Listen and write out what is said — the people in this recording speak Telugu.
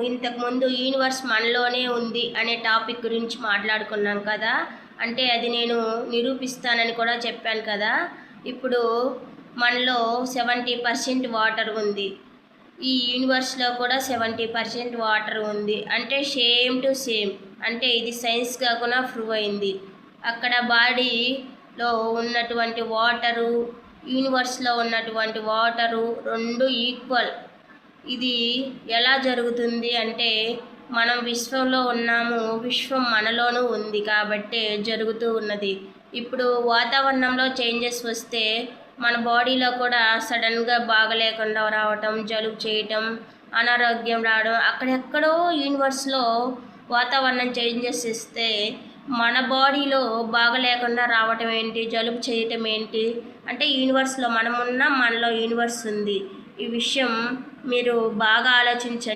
ఇంతకుముందు యూనివర్స్ మనలోనే ఉంది అనే టాపిక్ గురించి మాట్లాడుకున్నాం కదా. అంటే అది నేను నిరూపిస్తానని కూడా చెప్పాను కదా. ఇప్పుడు మనలో 70% వాటర్ ఉంది, ఈ యూనివర్స్లో కూడా 70% వాటర్ ఉంది. అంటే సేమ్ టు సేమ్, అంటే ఇది సైన్స్గా కూడా ప్రూవ్ అయింది. అక్కడ బాడీలో ఉన్నటువంటి వాటరు, యూనివర్స్లో ఉన్నటువంటి వాటరు రెండు ఈక్వల్. ఇది ఎలా జరుగుతుంది అంటే మనం విశ్వంలో ఉన్నాము, విశ్వం మనలోనూ ఉంది కాబట్టే జరుగుతూ ఉన్నది. ఇప్పుడు వాతావరణంలో చేంజెస్ వస్తే మన బాడీలో కూడా సడన్గా బాగలేకుండా రావటం, జలుబు చేయటం, అనారోగ్యం రావడం, అక్కడెక్కడో యూనివర్స్లో వాతావరణం చేంజెస్ ఇస్తే మన బాడీలో బాగలేకుండా రావటం ఏంటి, జలుబు చేయటం ఏంటి అంటే యూనివర్స్లో మనం ఉన్నాం, మనలో యూనివర్స్ ఉంది. ఈ విషయం మీరు బాగా ఆలోచించండి.